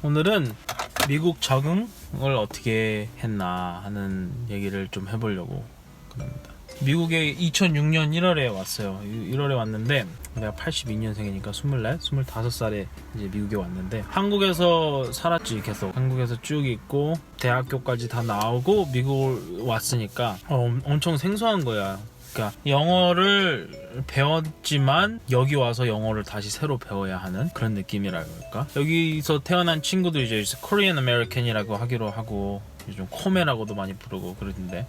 오늘은 미국 적응을 어떻게 했나 하는 얘기를 좀 해보려고 그럽니다. 미국에 2006년 1월에 왔어요. 1월에 왔는데 내가 82년생이니까 24, 25살에 이제 미국에 왔는데 한국에서 살았지. 계속 한국에서 쭉 있고 대학교까지 다 나오고 미국을 왔으니까 엄청 생소한 거야. 그러니까 영어를 배웠지만 여기 와서 영어를 다시 새로 배워야 하는 그런 느낌이랄까. 여기서 태어난 친구들 이제 코리안 아메리칸이라고 하기로 하고 요즘 코메라고도 많이 부르고 그러는데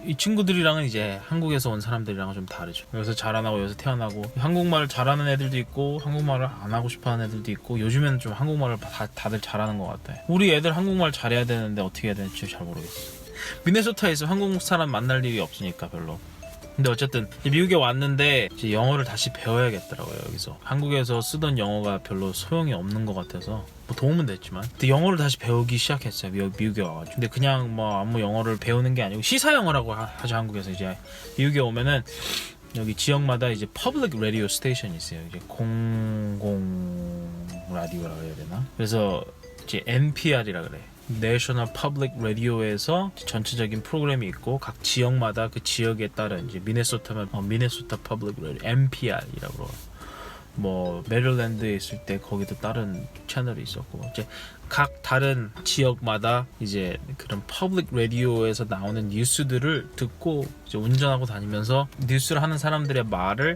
이 친구들이랑은 이제 한국에서 온 사람들이랑은 좀 다르죠. 여기서 자라나고 여기서 태어나고 한국말을 잘하는 애들도 있고 한국말을 안 하고 싶어하는 애들도 있고 요즘에는 좀 한국말을 다들 잘하는 것 같아. 우리 애들 한국말 잘해야 되는데 어떻게 해야 되는지 잘 모르겠어. 미네소타에서 한국 사람 만날 일이 없으니까 별로. 근데 어쨌든 미국에 왔는데 이제 영어를 다시 배워야겠더라고요. 여기서 한국에서 쓰던 영어가 별로 소용이 없는 것 같아서 뭐 도움은 됐지만 근데 영어를 다시 배우기 시작했어요. 미국에 와가지고. 근데 그냥 뭐 아무 영어를 배우는 게 아니고 시사 영어라고 하죠. 한국에서 이제 미국에 오면은 여기 지역마다 이제 퍼블릭 라디오 스테이션이 있어요. 이제 공공 라디오라고 해야 되나? 그래서 이제 NPR이라 그래. National Public Radio에서 전체적인 프로그램이 있고 각 지역마다 그 지역에 따른 이제 미네소타면 미네소타 Public Radio NPR이라고 뭐 메릴랜드에 있을 때 거기도 다른 채널이 있었고 이제 각 다른 지역마다 이제 그런 퍼블릭 라디오에서 나오는 뉴스들을 듣고 이제 운전하고 다니면서 뉴스를 하는 사람들의 말을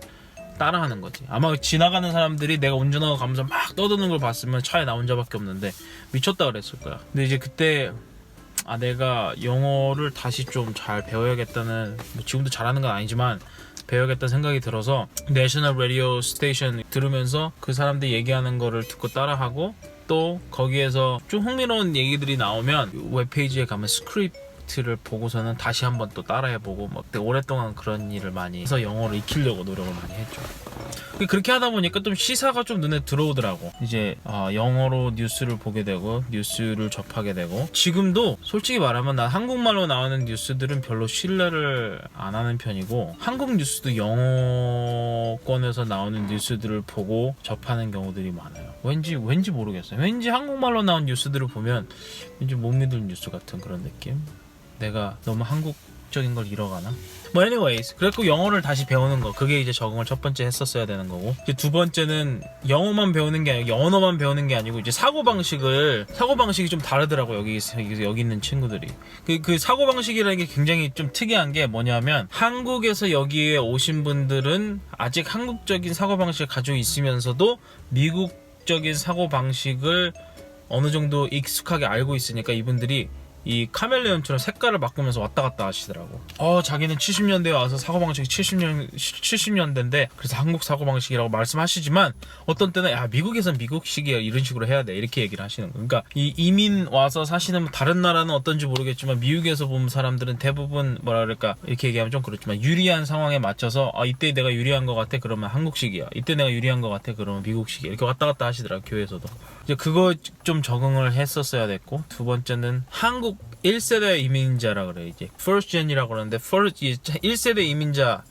따라하는 거지. 아마 지나가는 사람들이 내가 운전하고 가면서 막 떠드는 걸 봤으면 차에 나 혼자밖에 없는데 미쳤다 그랬을 거야. 근데 이제 그때 내가 영어를 다시 좀 잘 배워야겠다는 뭐 지금도 잘하는 건 아니지만 배워야겠다는 생각이 들어서 내셔널 라디오 스테이션 들으면서 그 사람들이 얘기하는 거를 듣고 따라하고 또 거기에서 좀 흥미로운 얘기들이 나오면 웹페이지에 가면 스크립트를 보고서는 다시 한번 또 따라해보고 뭐 오랫동안 그런 일을 많이 해서 영어를 익히려고 노력을 많이 했죠. 그렇게 하다 보니까 좀 시사가 좀 눈에 들어오더라고. 이제 영어로 뉴스를 보게 되고 뉴스를 접하게 되고 지금도 솔직히 말하면 난 한국말로 나오는 뉴스들은 별로 신뢰를 안 하는 편이고 한국 뉴스도 영어권에서 나오는 뉴스들을 보고 접하는 경우들이 많아요. 왠지 모르겠어요. 왠지 한국말로 나온 뉴스들을 보면 왠지 못 믿을 뉴스 같은 그런 느낌? 내가 너무 한국적인 걸 잃어가나? 뭐 anyways 그래갖고 영어를 다시 배우는 거 그게 이제 적응을 첫 번째 했었어야 되는 거고 이제 두 번째는 영어만 배우는 게 아니고 언어만 배우는 게 아니고 이제 사고방식이 좀 다르더라고. 여기 있는 친구들이 그 사고방식이라는 게 굉장히 좀 특이한 게 뭐냐면 한국에서 여기에 오신 분들은 아직 한국적인 사고방식을 가지고 있으면서도 미국적인 사고방식을 어느 정도 익숙하게 알고 있으니까 이분들이 이 카멜레온처럼 색깔을 바꾸면서 왔다 갔다 하시더라고. 자기는 70년대에 와서 사고방식이 70년대인데 그래서 한국 사고방식이라고 말씀하시지만 어떤 때는 미국에선 미국식이야 이런 식으로 해야 돼 이렇게 얘기를 하시는 거예요. 그러니까 이 이민 와서 사시는 다른 나라는 어떤지 모르겠지만 미국에서 보면 사람들은 대부분 뭐라 그럴까 이렇게 얘기하면 좀 그렇지만 유리한 상황에 맞춰서 이때 내가 유리한 것 같아 그러면 한국식이야. 이때 내가 유리한 것 같아 그러면 미국식이야. 이렇게 왔다 갔다 하시더라고. 교회에서도. 이제 그거 좀 적응을 했었어야 됐고 두 번째는 한국 1세대 이민자라 그래. 이제 first gen이라고 그러는데 1세대 이민자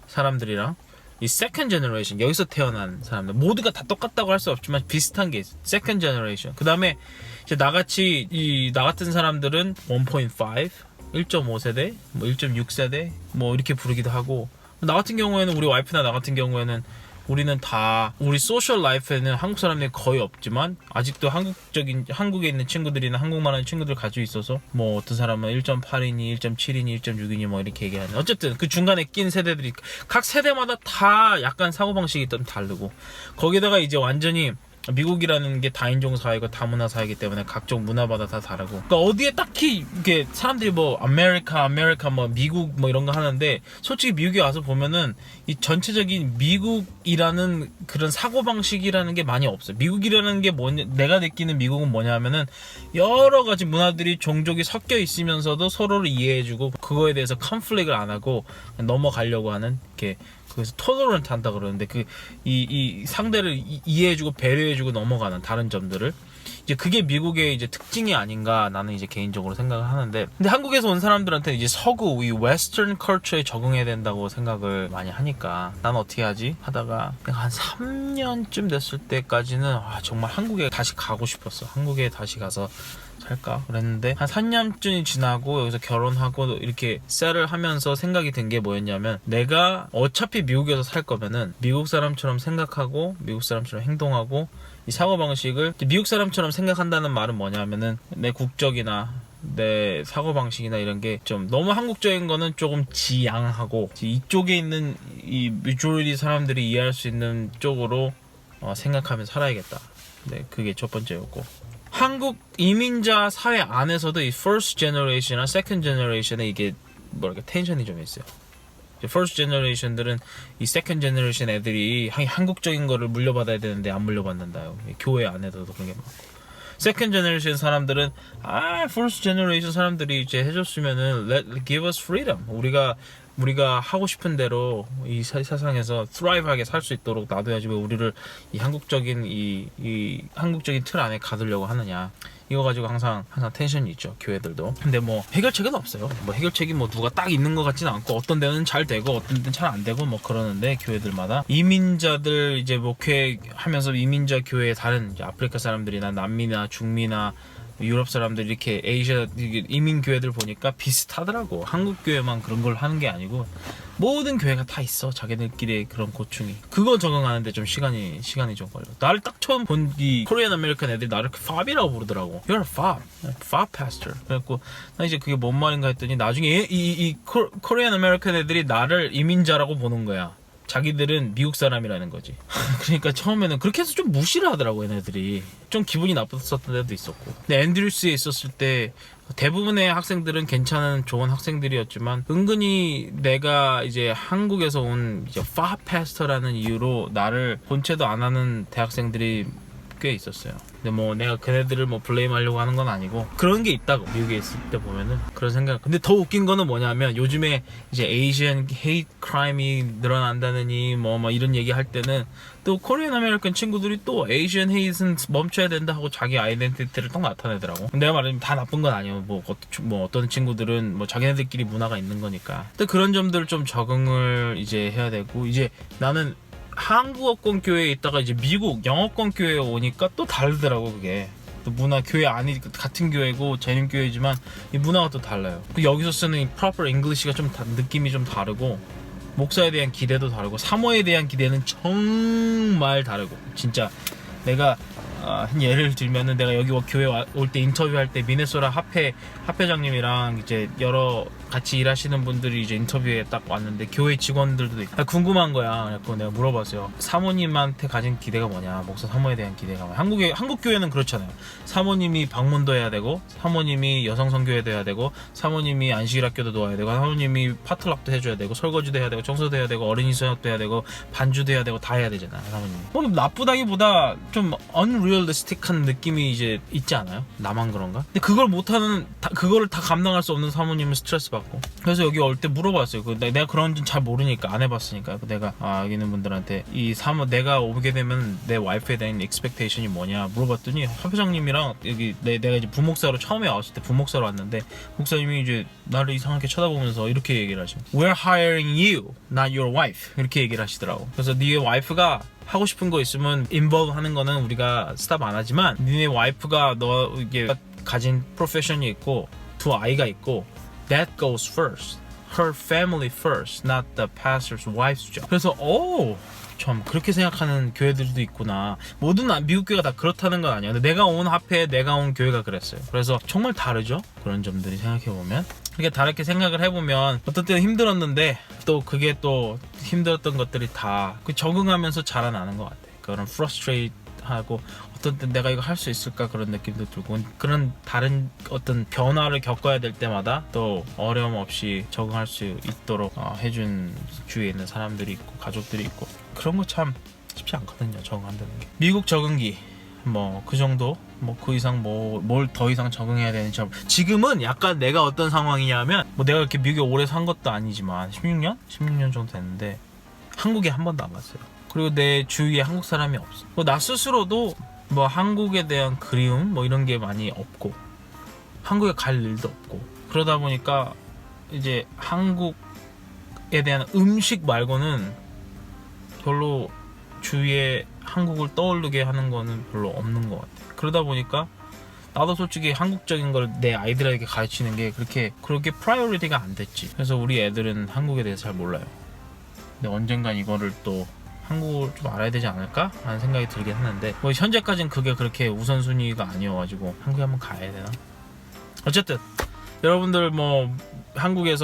사람들이랑 이 second generation 여기서 태어난 사람들 모두가 다 똑같다고 할 수 없지만 비슷한 게 있어. second generation. 그 다음에 이제 나같이 나 같은 사람들은 1.5 1.5세대 뭐 1.6세대 뭐 이렇게 부르기도 하고 나 같은 경우에는 우리 와이프나 나 같은 경우에는 우리는 다 우리 소셜 라이프에는 한국 사람들이 거의 없지만 아직도 한국에 있는 친구들이나 한국말 하는 친구들 가지고 있어서 뭐 어떤 사람은 1.8이니 1.7이니 1.6이니 뭐 이렇게 얘기하는 어쨌든 그 중간에 낀 세대들이 각 세대마다 다 약간 사고방식이 좀 다르고 거기다가 이제 완전히 미국이라는 게 다인종 사회고 다문화 사회이기 때문에 각종 문화마다 다 다르고 그러니까 어디에 딱히 이게 사람들이 뭐 아메리카 뭐 미국 뭐 이런 거 하는데 솔직히 미국에 와서 보면은 이 전체적인 미국이라는 그런 사고방식이라는 게 많이 없어요. 미국이라는 게 뭐냐 내가 느끼는 미국은 뭐냐 하면은 여러 가지 문화들이 종족이 섞여 있으면서도 서로를 이해해주고 그거에 대해서 컨플릭을 안 하고 넘어가려고 하는 이렇게 그래서 토너런트 한다 그러는데 이 상대를 이해해주고 배려해주고 넘어가는 다른 점들을 이제 그게 미국의 이제 특징이 아닌가 나는 이제 개인적으로 생각을 하는데, 근데 한국에서 온 사람들한테 이제 서구 이 웨스턴 컬처에 적응해야 된다고 생각을 많이 하니까 난 어떻게 하지 하다가 한 3년쯤 됐을 때까지는 정말 한국에 다시 가고 싶었어. 한국에 다시 가서 살까 그랬는데, 한 3년쯤이 지나고 여기서 결혼하고 이렇게 셋을 하면서 생각이 든 게 뭐였냐면, 내가 어차피 미국에서 살 거면은 미국 사람처럼 생각하고 미국 사람처럼 행동하고, 이 사고방식을 미국 사람처럼 생각한다는 말은 뭐냐면은 내 국적이나 내 사고방식이나 이런 게 좀 너무 한국적인 거는 조금 지양하고, 이쪽에 있는 이 메조리티 사람들이 이해할 수 있는 쪽으로 생각하며 살아야겠다. 네, 그게 첫 번째였고, 한국 이민자 사회 안에서도 이 first generation이나 second generation에 이게 뭐랄까 텐션이 좀 있어요. first generation들은 이 second generation 애들이 한국적인 거를 물려받아야 되는데 안 물려받는다요. 교회 안에서도 그런 게 많고, second generation 사람들은 first generation 사람들이 이제 해줬으면은 give us freedom. 우리가 하고 싶은 대로 이 세상에서 thrive하게 살 수 있도록 놔둬야지 왜 우리를 이 한국적인 이 한국적인 틀 안에 가두려고 하느냐. 이거 가지고 항상 텐션이 있죠, 교회들도. 근데 뭐 해결책은 없어요. 뭐 해결책이 뭐 누가 딱 있는 것 같지는 않고, 어떤 데는 잘 되고 어떤 데는 잘 안 되고 뭐 그러는데, 교회들마다 이민자들 이제 목회하면서 이민자 교회의 다른 이제 아프리카 사람들이나 남미나 중미나 유럽 사람들 이렇게 아시아 이민 교회들 보니까 비슷하더라고. 한국 교회만 그런 걸 하는 게 아니고 모든 교회가 다 있어, 자기들끼리의 그런 고충이. 그거 적응하는데 좀 시간이 좀 걸려. 나를 딱 처음 본 이 코리안 아메리칸 애들이 나를 fab이라고 부르더라고. You're a fab pastor. 그래갖고 나 이제 그게 뭔 말인가 했더니, 나중에 이 코리안 아메리칸 애들이 나를 이민자라고 보는 거야. 자기들은 미국 사람이라는 거지. 그러니까 처음에는 그렇게 해서 좀 무시를 하더라고, 얘네들이. 좀 기분이 나빴었던 데도 있었고. 근데 앤드류스에 있었을 때 대부분의 학생들은 괜찮은 좋은 학생들이었지만, 은근히 내가 이제 한국에서 온 이제 파파스터라는 이유로 나를 본체도 안 하는 대학생들이 꽤 있었어요. 근데 뭐 내가 걔네들을 뭐 블레임하려고 하는 건 아니고, 그런 게 있다고, 미국에 있을 때 보면은 그런 생각. 근데 더 웃긴 거는 뭐냐면, 요즘에 이제 에이시안 헤이트 크라임이 늘어난다느니 뭐 이런 얘기 할 때는 또 코리안 아메리칸 친구들이 또 에이시안 헤이트는 멈춰야 된다 하고 자기 아이덴티티를 딱 나타내더라고. 내가 말하면 다 나쁜 건 아니에요. 뭐 어떤 친구들은 뭐 자기네들끼리 문화가 있는 거니까. 근데 그런 점들을 좀 적응을 이제 해야 되고, 이제 나는 한국어권 교회에 있다가 이제 미국 영어권 교회에 오니까 또 다르더라고. 그게 또 문화, 교회 안이 같은 교회고 재림 교회지만 이 문화가 또 달라요. 여기서 쓰는 이 proper English가 좀 느낌이 좀 다르고, 목사에 대한 기대도 다르고, 사모에 대한 기대는 정말 다르고. 진짜 내가 한 예를 들면은, 내가 여기 교회 올 때 인터뷰할 때 미네소타 합회장님이랑 이제 여러 같이 일하시는 분들이 이제 인터뷰에 딱 왔는데, 교회 직원들도 있고. 궁금한 거야. 그래서 내가 물어봤어요. 사모님한테 가진 기대가 뭐냐, 목사 사모에 대한 기대가 뭐냐. 한국 교회는 그렇잖아요. 사모님이 방문도 해야 되고, 사모님이 여성 선교회도 해야 되고, 사모님이 안식일 학교도 도와야 되고, 사모님이 파틀락도 해줘야 되고, 설거지도 해야 되고, 청소도 해야 되고, 어린이 수업도 해야 되고, 반주도 해야 되고, 다 해야 되잖아요, 사모님. 뭐 나쁘다기보다 좀 unrealistic한 느낌이 이제 있지 않아요? 나만 그런가? 근데 그걸 못하는, 그거를 다 감당할 수 없는 사모님은 스트레스 받고. 그래서 여기 올 때 물어봤어요. 내가 그런 줄 잘 모르니까, 안 해봤으니까. 내가 여기 있는 분들한테 내가 오게 되면 내 와이프에 대한 expectation이 뭐냐 물어봤더니, 합회장님이랑 여기 내가 이제 부목사로 처음에 왔을 때 부목사로 왔는데, 목사님이 이제 나를 이상하게 쳐다보면서 이렇게 얘기를 하시면, We're hiring you, not your wife. 이렇게 얘기를 하시더라고. 그래서 네 와이프가 하고 싶은 거 있으면 involve 하는 거는 우리가 스탑 안 하지만, 니네 와이프가 너 이게 가진 프로페션이 있고 두 아이가 있고, that goes first. Her family first, not the pastor's wife's job. 그래서 참 그렇게 생각하는 교회들도 있구나. 모든 미국 교회가 다 그렇다는 건 아니야. 근데 내가 온 합회에 내가 온 교회가 그랬어요. 그래서 정말 다르죠, 그런 점들이. 생각해보면 그렇게 다르게 생각을 해보면, 어떤 때는 힘들었는데 또 그게 또 힘들었던 것들이 다 적응하면서 자라나는 것 같아. 그런 frustrate 하고, 어떤 때 내가 이거 할 수 있을까 그런 느낌도 들고, 그런 다른 어떤 변화를 겪어야 될 때마다 또 어려움 없이 적응할 수 있도록 해준 주위에 있는 사람들이 있고 가족들이 있고, 그런 거 참 쉽지 않거든요, 적응한다는 게. 미국 적응기 뭐 그 정도, 뭐 그 이상 뭘 더 이상 적응해야 되는지. 지금은 약간 내가 어떤 상황이냐면, 뭐 내가 이렇게 미국에 오래 산 것도 아니지만 16년 정도 됐는데 한국에 한 번도 안 갔어요. 그리고 내 주위에 한국 사람이 없어. 나 스스로도 뭐 한국에 대한 그리움 뭐 이런 게 많이 없고 한국에 갈 일도 없고 그러다 보니까 이제 한국에 대한 음식 말고는 별로 주위에 한국을 떠오르게 하는 거는 별로 없는 것 같아. 그러다 보니까 나도 솔직히 한국적인 걸 내 아이들에게 가르치는 게 그렇게 프라이어리티가 안 됐지. 그래서 우리 애들은 한국에 대해서 잘 몰라요. 근데 언젠간 이거를 또 한국을 좀 알아야 되지 않을까? 라는 생각이 들긴 하는데 뭐 현재까지는 그게 그렇게 우선순위가 아니어가지고 한국에 한번 가야 되나? 어쨌든 여러분들 뭐 한국에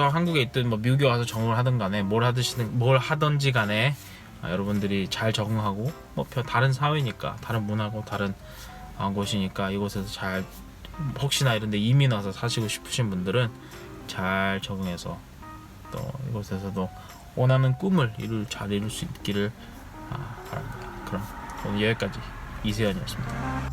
있든 뭐 미국에 와서 적응을 하든 간에 뭘 하든지 간에 여러분들이 잘 적응하고 뭐 다른 사회니까 다른 문화고 다른 곳이니까 이곳에서 잘 혹시나 이런데 이민 와서 사시고 싶으신 분들은 잘 적응해서 또 이곳에서도 원하는 꿈을 잘 이룰 수 있기를 바랍니다. 그럼 오늘 여기까지 이세연이었습니다.